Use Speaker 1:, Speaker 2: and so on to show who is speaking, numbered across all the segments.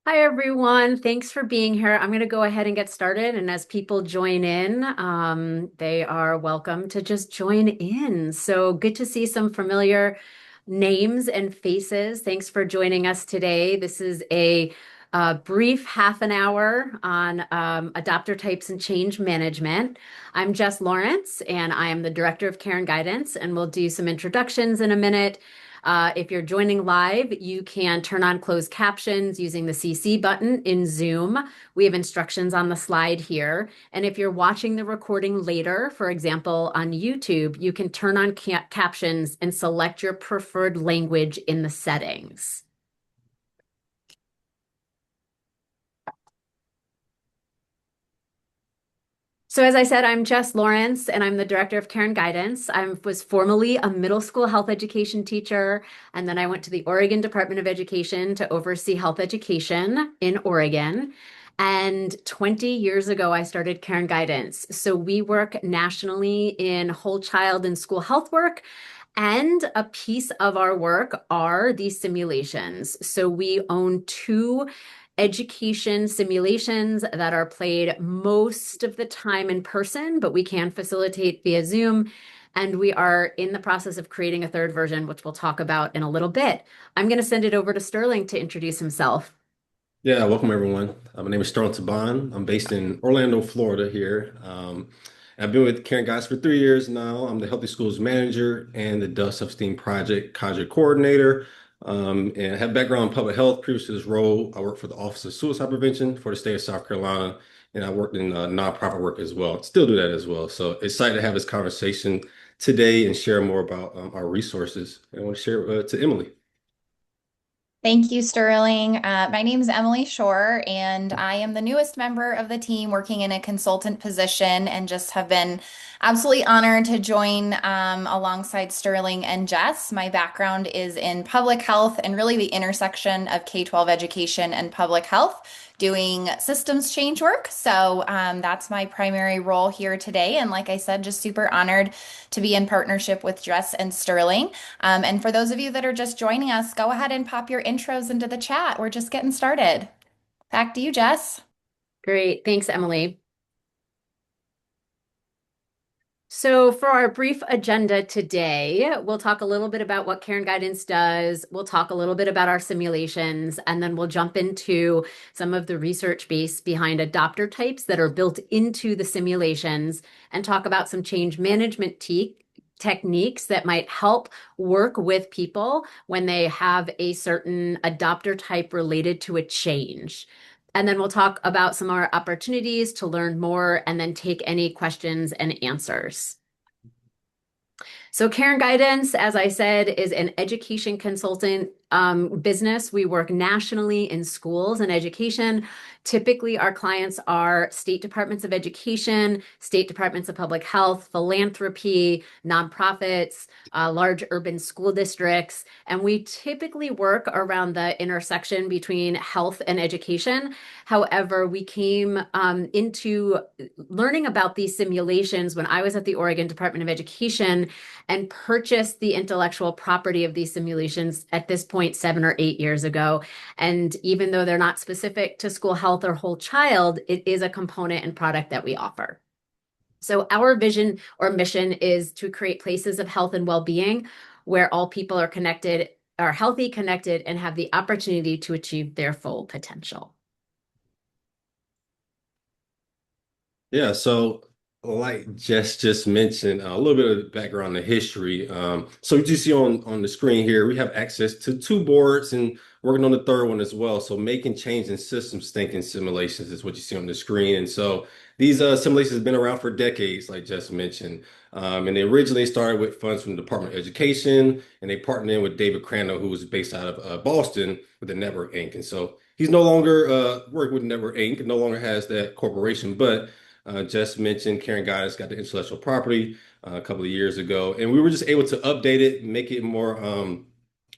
Speaker 1: Hi, everyone. Thanks for being here. I'm going to go ahead and get started. And as people join in, they are welcome to just join in. So good to see some familiar names and faces. Thanks for joining us today. This is a brief half an hour on adopter types and change management. I'm Jess Lawrence, and I am the Director of Care and Guidance, and we'll do some introductions in a minute. If you're joining live, you can turn on closed captions using the CC button in Zoom. We have instructions on the slide here. And if you're watching the recording later, for example, on YouTube, you can turn on captions and select your preferred language in the settings. So as I said, I'm Jess Lawrence, and I'm the Director of Care and Guidance. I was formerly a middle school health education teacher, and then I went to the Oregon Department of Education to oversee health education in Oregon. And 20 years ago, I started Care and Guidance. So we work nationally in whole child and school health work. And a piece of our work are these simulations. So we own two education simulations that are played most of the time in person, but we can facilitate via Zoom. And we are in the process of creating a third version, which we'll talk about in a little bit. I'm going to send it over to Sterling to introduce himself.
Speaker 2: Yeah, welcome everyone. My name is Sterling Taban. I'm based in Orlando, Florida here. I've been with Caring Guys for 3 years now. I'm the Healthy Schools Manager and the Dust Self-Esteem Project Cadre Coordinator. And I have background in public health. Previous to this role, I worked for the Office of Suicide Prevention for the state of South Carolina, and I worked in nonprofit work as well. Still do that as well. So excited to have this conversation today and share more about our resources. I want to share to Emily.
Speaker 3: Thank you, Sterling. My name is Emily Shore, and I am the newest member of the team working in a consultant position and just have been absolutely honored to join alongside Sterling and Jess. My background is in public health and really the intersection of K-12 education and public health, doing systems change work. So that's my primary role here today. And like I said, just super honored to be in partnership with Jess and Sterling. And for those of you that are just joining us, go ahead and pop your intros into the chat. We're just getting started. Back to you, Jess.
Speaker 1: Great. Thanks, Emily. So, for our brief agenda today, we'll talk a little bit about what Care and Guidance does. We'll talk a little bit about our simulations, and then we'll jump into some of the research base behind adopter types that are built into the simulations and talk about some change management techniques that might help work with people when they have a certain adopter type related to a change. And then we'll talk about some of our opportunities to learn more and then take any questions and answers. So, Care and Guidance, as I said, is an education consultant business. We work nationally in schools and education. Typically, our clients are state departments of education, state departments of public health, philanthropy, nonprofits, large urban school districts. And we typically work around the intersection between health and education. However, we came into learning about these simulations when I was at the Oregon Department of Education and purchased the intellectual property of these simulations at this point 7 or 8 years ago. And even though they're not specific to school health or whole child, it is a component and product that we offer. So our vision or mission is to create places of health and well-being where all people are connected, are healthy, connected, and have the opportunity to achieve their full potential.
Speaker 2: Yeah, so like Jess just mentioned, a little bit of background on the history. So you see on the screen here, we have access to two boards and working on the third one as well. So making change in systems thinking simulations is what you see on the screen. And so these simulations have been around for decades, like Jess mentioned. And they originally started with funds from the Department of Education, and they partnered in with David Crandall, who was based out of Boston with the Network Inc. And so he's no longer working with Network Inc. No longer has that corporation, but Jess mentioned Caring Guys got the intellectual property a couple of years ago, and we were just able to update it, make it more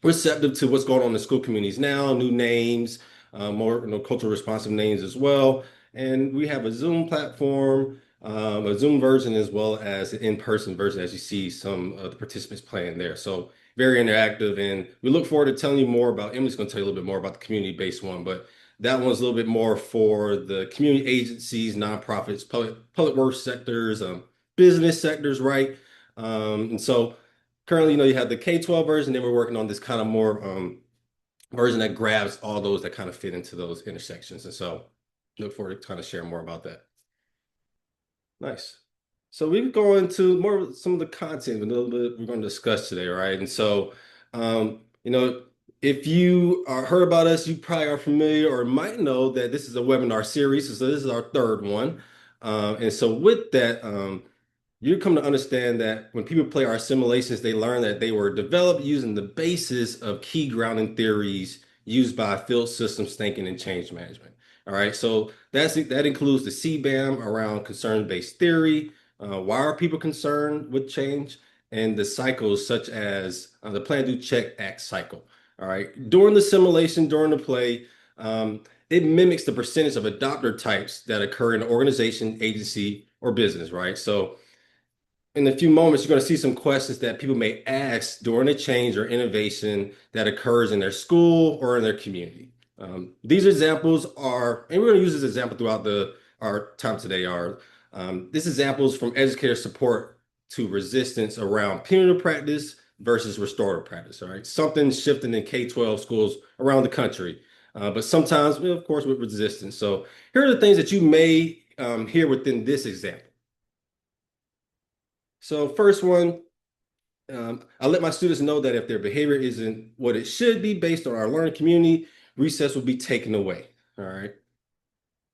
Speaker 2: receptive to what's going on in the school communities now, new names, more cultural responsive names as well. And we have a Zoom platform, a Zoom version, as well as an in-person version, as you see some of the participants playing there. So very interactive, and we look forward to telling you more about. Emily's going to tell you a little bit more about the community-based one, but That one's a little bit more for the community agencies, nonprofits, public works sectors, business sectors, right? And so currently, you have the K-12 version, then we're working on this kind of more version that grabs all those that kind of fit into those intersections. And so look forward to kind of sharing more about that. Nice. So we go into more of some of the content, a little bit we're going to discuss today, right? And so, if you heard about us, you probably are familiar or might know that this is a webinar series. So this is our third one. And so with that, you come to understand that when people play our simulations, they learn that they were developed using the basis of key grounding theories used by field systems thinking and change management. All right, so that includes the CBAM around concern-based theory. Why are people concerned with change? And the cycles such as the plan, do, check, act cycle. All right, during the simulation, during the play, it mimics the percentage of adopter types that occur in an organization, agency, or business, right? So in a few moments, you're going to see some questions that people may ask during a change or innovation that occurs in their school or in their community. These examples are, and we're going to use this example throughout our time today, these examples from educator support to resistance around punitive practice versus restorative practice, all right? Something shifting in K-12 schools around the country, but sometimes, of course, with resistance. So here are the things that you may hear within this example. So first one, I let my students know that if their behavior isn't what it should be based on our learning community, recess will be taken away. All right.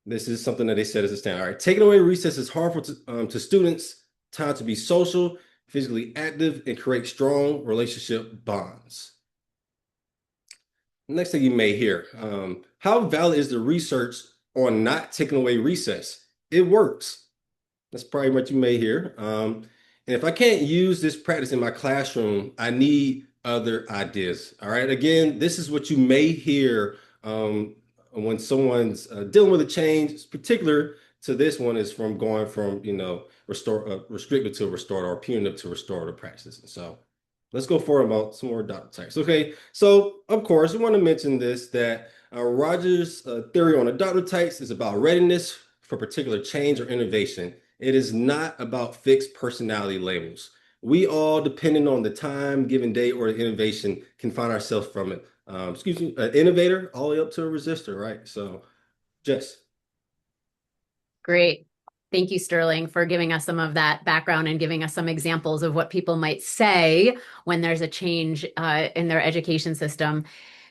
Speaker 2: This is something that they said as a standard. All right. Taking away recess is harmful to students. Time to be social, physically active, and create strong relationship bonds. Next thing you may hear, how valid is the research on not taking away recess? It works. That's probably what you may hear. And if I can't use this practice in my classroom, I need other ideas. All right. Again, this is what you may hear when someone's dealing with a change. It's particular to this one is from going from, restricted to restorative or punitive to restorative practices. And so let's go forward about some more adopter types. Okay. So of course, we want to mention this, that Rogers' theory on adopter types is about readiness for particular change or innovation. It is not about fixed personality labels. We all, depending on the time, given day, or the innovation, can find ourselves from it. An innovator all the way up to a resistor, right? So, Jess.
Speaker 1: Great. Thank you, Sterling, for giving us some of that background and giving us some examples of what people might say when there's a change in their education system.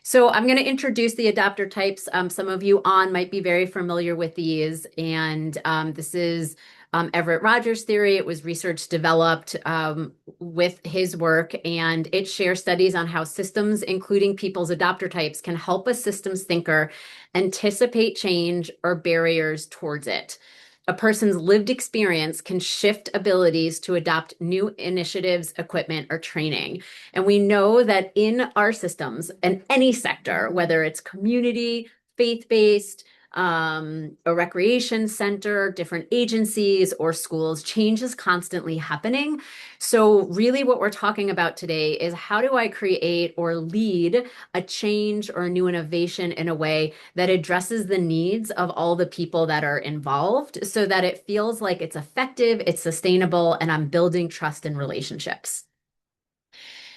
Speaker 1: So I'm going to introduce the adopter types. Some of you on might be very familiar with these, and this is Everett Rogers' theory. It was research developed with his work, and it shares studies on how systems, including people's adopter types, can help a systems thinker anticipate change or barriers towards it. A person's lived experience can shift abilities to adopt new initiatives, equipment, or training. And we know that in our systems, in any sector, whether it's community, faith-based, a recreation center, different agencies or schools, change is constantly happening. So really what we're talking about today is how do I create or lead a change or a new innovation in a way that addresses the needs of all the people that are involved so that it feels like it's effective, it's sustainable, and I'm building trust in relationships.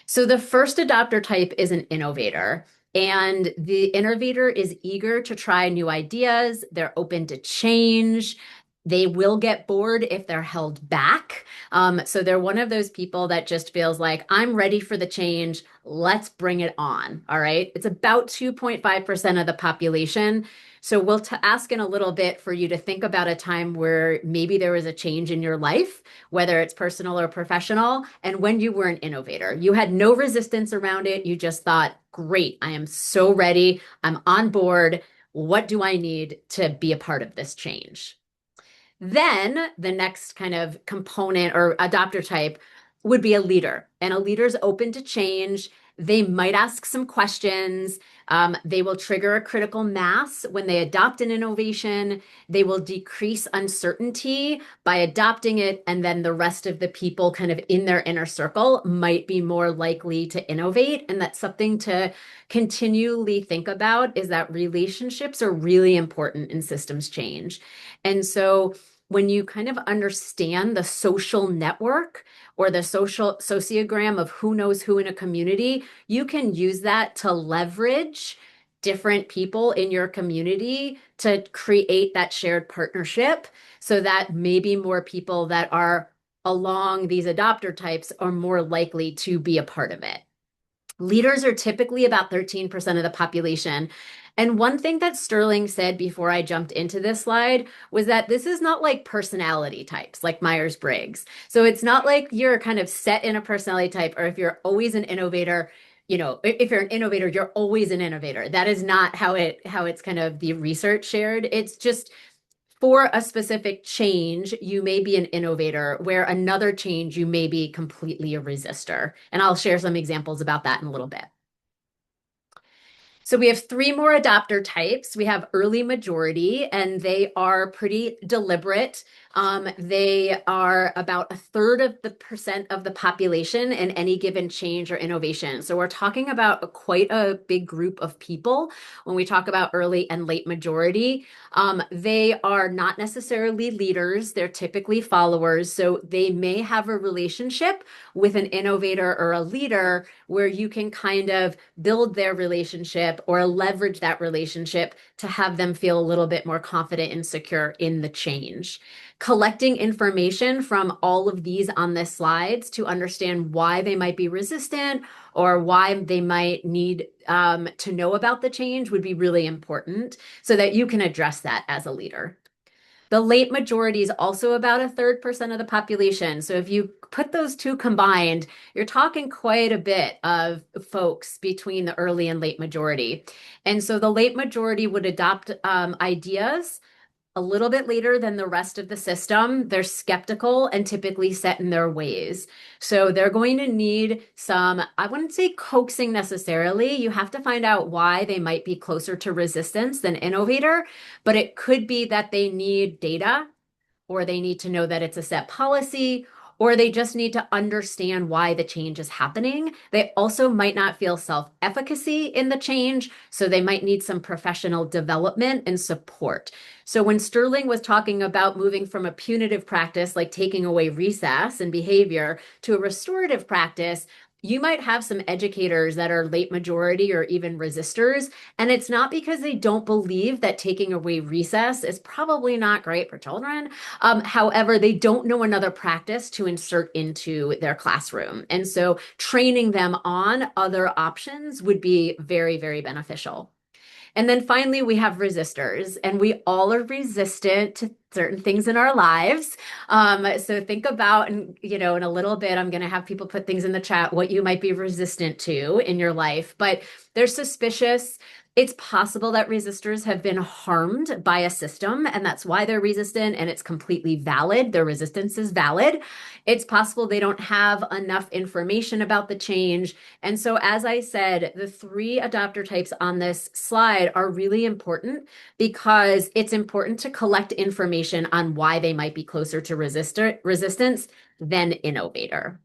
Speaker 1: So the first adopter type is an innovator. And the innovator is eager to try new ideas. They're open to change. They will get bored if they're held back. So they're one of those people that just feels like, I'm ready for the change. Let's bring it on. All right. It's about 2.5% of the population. So we'll ask in a little bit for you to think about a time where maybe there was a change in your life, whether it's personal or professional, and when you were an innovator. You had no resistance around it. You just thought, great, I am so ready. I'm on board. What do I need to be a part of this change? Then the next kind of component or adopter type would be a leader, and a leader's open to change. They might ask some questions. They will trigger a critical mass when they adopt an innovation. They will decrease uncertainty by adopting it, and then the rest of the people kind of in their inner circle might be more likely to innovate. And that's something to continually think about, is that relationships are really important in systems change. And so when you kind of understand the social network or the social sociogram of who knows who in a community, you can use that to leverage different people in your community to create that shared partnership, so that maybe more people that are along these adopter types are more likely to be a part of it. Leaders are typically about 13% of the population. And one thing that Sterling said before I jumped into this slide was that this is not like personality types like Myers-Briggs. So it's not like you're kind of set in a personality type, or if you're always an innovator, if you're an innovator, you're always an innovator. That is not how it's kind of the research shared. It's just for a specific change, you may be an innovator, where another change, you may be completely a resistor. And I'll share some examples about that in a little bit. So we have three more adopter types. We have early majority, and they are pretty deliberate. They are about a third of the percent of the population in any given change or innovation. So we're talking about quite a big group of people when we talk about early and late majority. They are not necessarily leaders. They're typically followers. So they may have a relationship with an innovator or a leader where you can kind of build their relationship or leverage that relationship to have them feel a little bit more confident and secure in the change. Collecting information from all of these on this slides to understand why they might be resistant or why they might need to know about the change would be really important, so that you can address that as a leader. The late majority is also about a third percent of the population. So if you put those two combined, you're talking quite a bit of folks between the early and late majority. And so the late majority would adopt ideas a little bit later than the rest of the system. They're skeptical and typically set in their ways. So they're going to need some, I wouldn't say coaxing necessarily. You have to find out why they might be closer to resistance than innovator, but it could be that they need data, or they need to know that it's a set policy, or they just need to understand why the change is happening. They also might not feel self-efficacy in the change, so they might need some professional development and support. So when Sterling was talking about moving from a punitive practice, like taking away recess and behavior, to a restorative practice, you might have some educators that are late majority or even resistors, and it's not because they don't believe that taking away recess is probably not great for children. However, they don't know another practice to insert into their classroom. And so training them on other options would be very, very beneficial. And then finally, we have resistors, and we all are resistant to certain things in our lives. So think about, and in a little bit, I'm going to have people put things in the chat, what you might be resistant to in your life, but they're suspicious. It's possible that resistors have been harmed by a system, and that's why they're resistant, and it's completely valid. Their resistance is valid. It's possible they don't have enough information about the change. And so, as I said, the three adopter types on this slide are really important, because it's important to collect information on why they might be closer to resistance than innovator.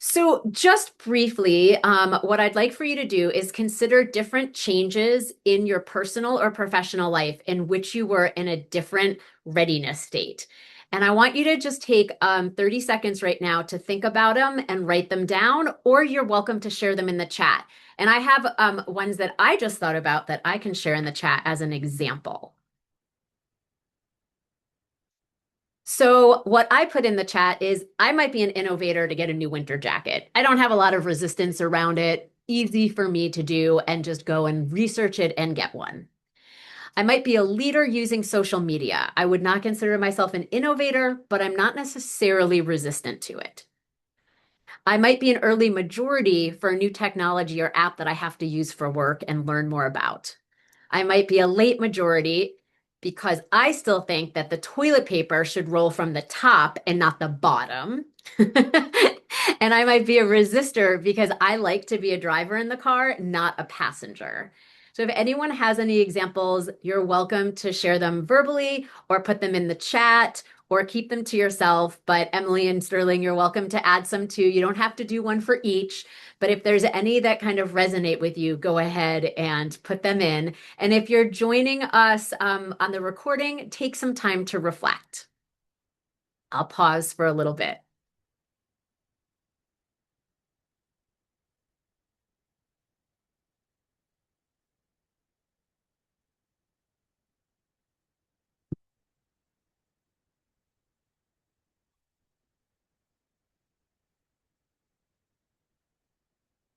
Speaker 1: So just briefly, what I'd like for you to do is consider different changes in your personal or professional life in which you were in a different readiness state. And I want you to just take 30 seconds right now to think about them and write them down, or you're welcome to share them in the chat. And I have ones that I just thought about that I can share in the chat as an example. So what I put in the chat is, I might be an innovator to get a new winter jacket. I don't have a lot of resistance around it. Easy for me to do and just go and research it and get one. I might be a leader using social media. I would not consider myself an innovator, but I'm not necessarily resistant to it. I might be an early majority for a new technology or app that I have to use for work and learn more about. I might be a late majority because I still think that the toilet paper should roll from the top and not the bottom. And I might be a resistor because I like to be a driver in the car, not a passenger. So if anyone has any examples, you're welcome to share them verbally or put them in the chat or keep them to yourself. But Emily and Sterling, you're welcome to add some too. You don't have to do one for each, but if there's any that kind of resonate with you, go ahead and put them in. And if you're joining us on the recording, take some time to reflect. I'll pause for a little bit.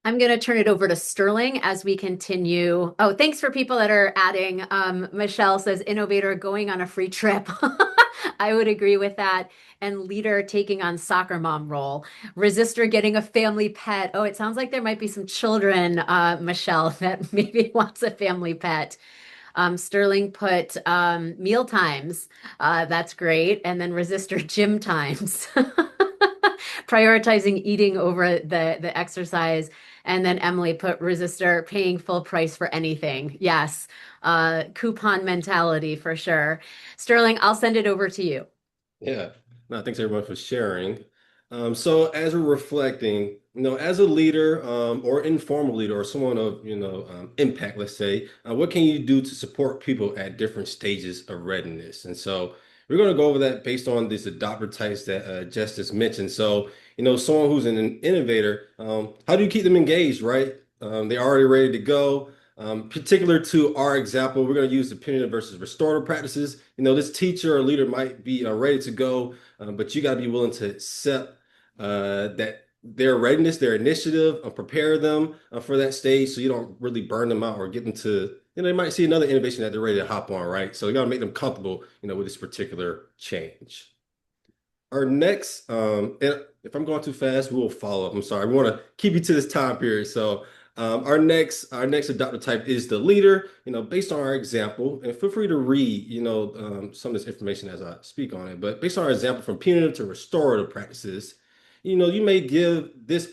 Speaker 1: I'm going to turn it over to Sterling as we continue. Oh, thanks for people that are adding. Michelle says, innovator going on a free trip. I would agree with that. And leader taking on soccer mom role. Resistor getting a family pet. Oh, it sounds like there might be some children, Michelle, that maybe wants a family pet. Sterling put meal times. That's great. And then resistor gym times. Prioritizing eating over the exercise. And then Emily put resistor paying full price for anything. Yes. Coupon mentality for sure. Sterling, I'll send it over to you.
Speaker 2: Yeah. No, thanks everyone for sharing. So as we're reflecting, as a leader, or informal leader or someone of, impact, let's say, what can you do to support people at different stages of readiness? And so we're going to go over that based on these adopter types that Justice mentioned. So, someone who's an innovator, how do you keep them engaged, right? They're already ready to go. Particular to our example, we're going to use the punitive versus restorative practices. This teacher or leader might be ready to go, but you got to be willing to accept that their readiness, their initiative, prepare them for that stage so you don't really burn them out or get them to, they might see another innovation that they're ready to hop on, right? So you got to make them comfortable, with this particular change. Our next, and if I'm going too fast, we'll follow up. I'm sorry. We want to keep you to this time period. So our next adopter type is the leader, based on our example, and feel free to read, some of this information as I speak on it. But based on our example from punitive to restorative practices, you may give this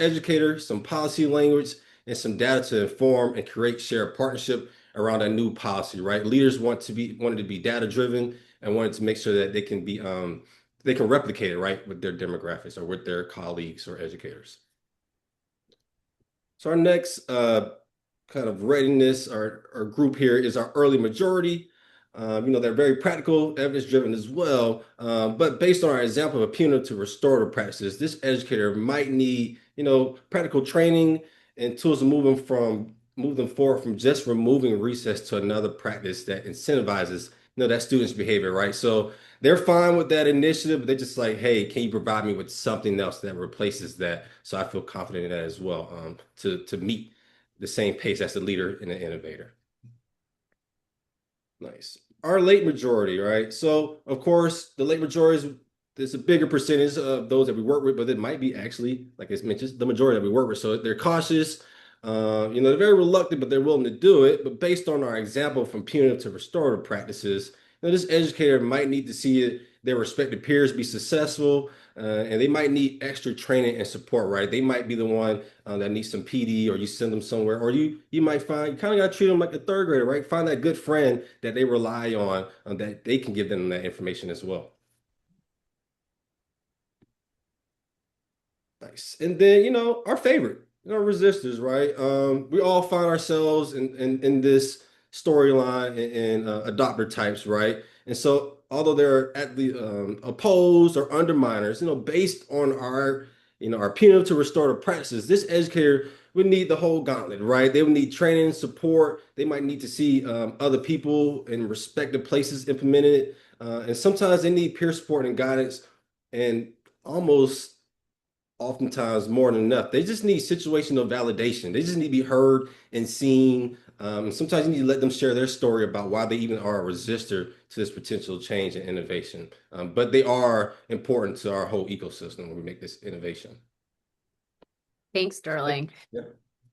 Speaker 2: educator some policy language and some data to inform and create shared partnership around a new policy, right? Leaders wanted to be data driven and wanted to make sure that they can replicate it, right, with their demographics or with their colleagues or educators. So our next kind of readiness or group here is our early majority. They're very practical, evidence-driven as well. But based on our example of punitive to restorative practices, this educator might need, practical training and tools to move them forward from just removing recess to another practice that incentivizes, that student's behavior, right? So they're fine with that initiative, but they're just like, hey, can you provide me with something else that replaces that? So I feel confident in that as well, to meet the same pace as the leader and the innovator. Nice. Our late majority, right? So of course, the late majority is there's a bigger percentage of those that we work with, but it might be actually, like I mentioned, the majority that we work with. So they're cautious. They're very reluctant, but they're willing to do it. But based on our example from punitive to restorative practices, this educator might need to see their respective peers be successful, and they might need extra training and support, right? They might be the one that needs some PD, or you send them somewhere, or you might find you kind of got to treat them like a third grader, right? Find that good friend that they rely on, that they can give them that information as well. Nice. And then, our favorite, resistors, right? We all find ourselves in this storyline in adopter types, right? And so, although they're at the opposed or underminers, based on our punitive to restorative practices, this educator would need the whole gauntlet, right? They would need training, support. They might need to see other people in respective places implementing it. And sometimes they need peer support and guidance, and almost oftentimes more than enough. They just need situational validation. They just need to be heard and seen. Sometimes you need to let them share their story about why they even are a resistor to this potential change and innovation. But they are important to our whole ecosystem when we make this innovation.
Speaker 1: Thanks, Sterling.
Speaker 2: Yeah.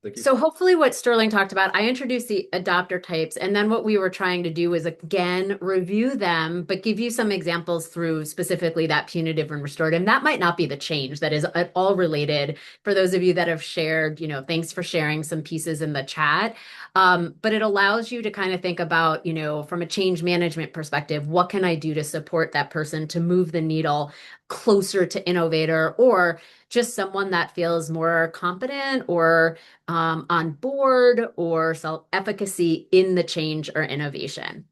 Speaker 2: Thank you.
Speaker 1: So hopefully what Sterling talked about, I introduced the adopter types, and then what we were trying to do is again review them, but give you some examples through specifically that punitive and restorative. And that might not be the change that is at all related for those of you that have shared, thanks for sharing some pieces in the chat. But it allows you to kind of think about, from a change management perspective, what can I do to support that person to move the needle closer to innovator or just someone that feels more competent or on board or self-efficacy in the change or innovation.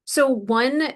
Speaker 1: So one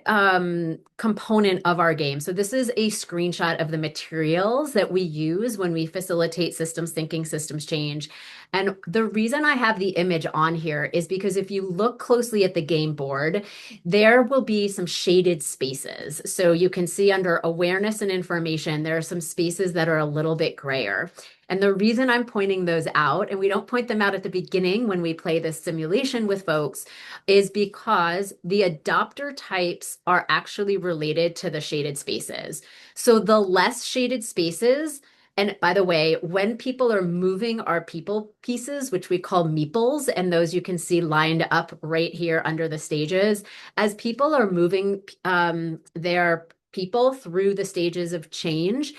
Speaker 1: component of our game, so this is a screenshot of the materials that we use when we facilitate systems thinking, systems change. And the reason I have the image on here is because if you look closely at the game board, there will be some shaded spaces. So you can see under awareness and information, there are some spaces that are a little bit grayer. And the reason I'm pointing those out, and we don't point them out at the beginning when we play this simulation with folks, is because the adopter types are actually related to the shaded spaces. So the less shaded spaces, and by the way, when people are moving our people pieces, which we call meeples, and those you can see lined up right here under the stages, as people are moving their people through the stages of change,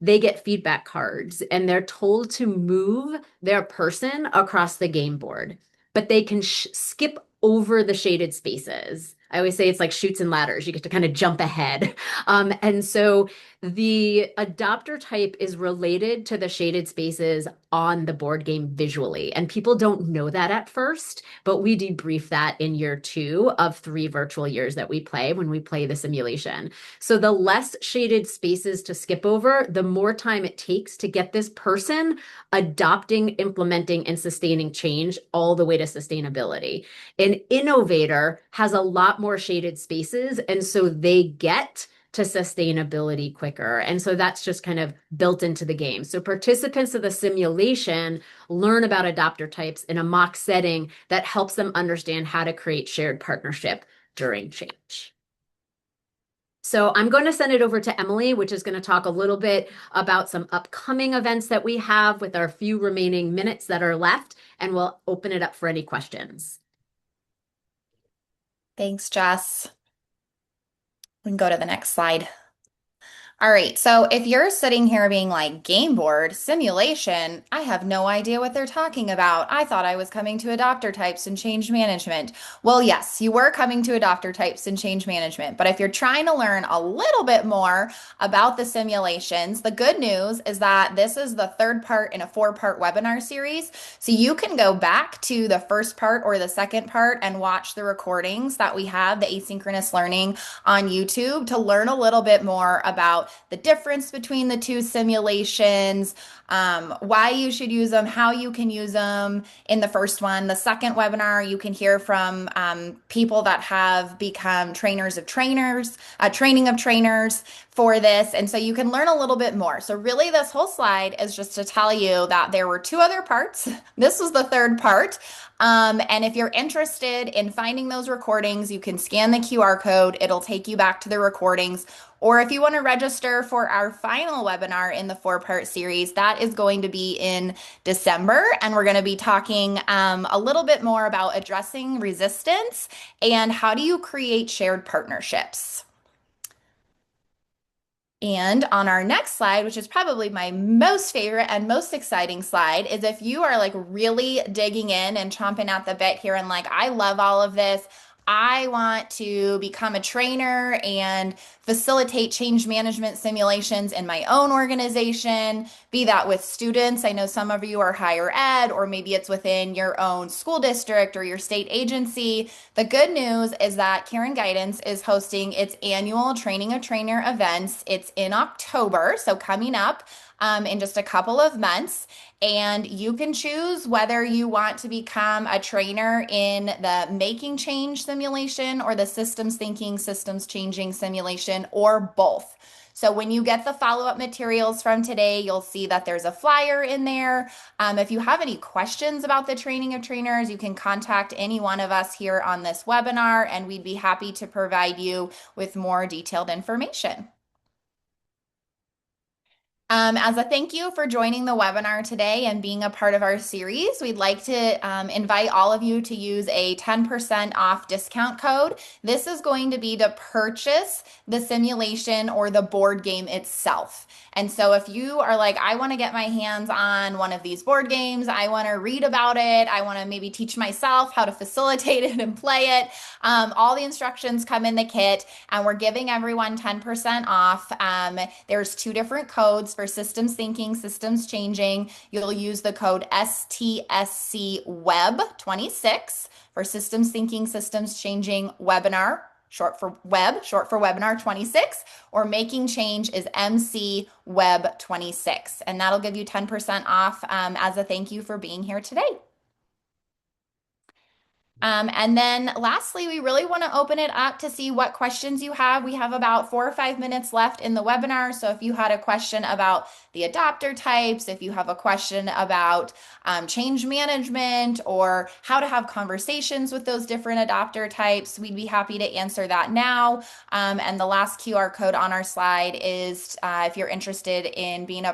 Speaker 1: they get feedback cards and they're told to move their person across the game board, but they can skip over the shaded spaces. I always say it's like chutes and ladders. You get to kind of jump ahead. And so the adopter type is related to the shaded spaces on the board game visually. And people don't know that at first, but we debrief that in year 2 of 3 virtual years that we play when we play the simulation. So the less shaded spaces to skip over, the more time it takes to get this person adopting, implementing, and sustaining change all the way to sustainability. An innovator has a lot more shaded spaces, and so they get to sustainability quicker. And so that's just kind of built into the game. So participants of the simulation learn about adopter types in a mock setting that helps them understand how to create shared partnership during change. So I'm going to send it over to Emily, which is going to talk a little bit about some upcoming events that we have with our few remaining minutes that are left, and we'll open it up for any questions.
Speaker 3: Thanks, Jess. We can go to the next slide. All right, so if you're sitting here being like, game board, simulation, I have no idea what they're talking about. I thought I was coming to adopter types and change management. Well, yes, you were coming to adopter types and change management, but if you're trying to learn a little bit more about the simulations, the good news is that this is the third part in a 4-part webinar series. So you can go back to the first part or the second part and watch the recordings that we have, the asynchronous learning on YouTube, to learn a little bit more about the difference between the two simulations, why you should use them, how you can use them in the first one. The second webinar, you can hear from people that have become trainers of trainers, training of trainers for this. And so you can learn a little bit more. So really this whole slide is just to tell you that there were 2 other parts. This was the third part. And if you're interested in finding those recordings, you can scan the QR code. It'll take you back to the recordings. Or if you want to register for our final webinar in the 4-part series, that is going to be in December. And we're going to be talking a little bit more about addressing resistance and how do you create shared partnerships. And on our next slide, which is probably my most favorite and most exciting slide, is if you are like really digging in and chomping at the bit here and like, I love all of this. I want to become a trainer and facilitate change management simulations in my own organization, be that with students. I know some of you are higher ed, or maybe it's within your own school district or your state agency. The good news is that Caring Guidance is hosting its annual Training a Trainer events. It's in October, so coming up in just a couple of months. And you can choose whether you want to become a trainer in the Making Change simulation or the Systems Thinking, Systems Changing simulation, or both. So when you get the follow-up materials from today, you'll see that there's a flyer in there. If you have any questions about the training of trainers, you can contact any one of us here on this webinar, and we'd be happy to provide you with more detailed information. As a thank you for joining the webinar today and being a part of our series, we'd like to invite all of you to use a 10% off discount code. This is going to be to purchase the simulation or the board game itself. And so if you are like, I want to get my hands on one of these board games, I want to read about it, I want to maybe teach myself how to facilitate it and play it, all the instructions come in the kit, and we're giving everyone 10% off. There's two different codes for systems thinking, systems changing. You'll use the code STSC Web 26 for systems thinking, systems changing webinar, short for web, short for webinar 26, or making change is MC Web 26. And that'll give you 10% off as a thank you for being here today. And then lastly, we really want to open it up to see what questions you have. We have about 4 or 5 minutes left in the webinar. So if you had a question about the adopter types, if you have a question about change management or how to have conversations with those different adopter types, we'd be happy to answer that now. And the last QR code on our slide is if you're interested in being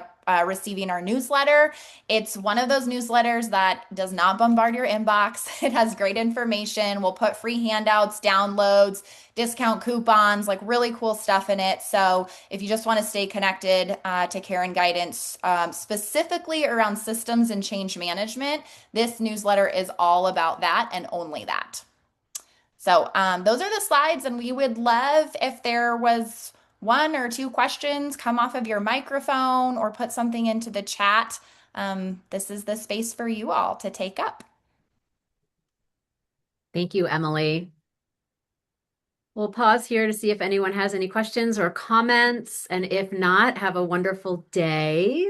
Speaker 3: receiving our newsletter. It's one of those newsletters that does not bombard your inbox. It has great information. We'll put free handouts, downloads, discount coupons, like really cool stuff in it. So if you just want to stay connected to Karen Guidance, specifically around systems and change management, this newsletter is all about that and only that. So those are the slides, and we would love if there was 1 or 2 questions, come off of your microphone or put something into the chat. This is the space for you all to take up.
Speaker 1: Thank you, Emily. We'll pause here to see if anyone has any questions or comments, and if not, have a wonderful day.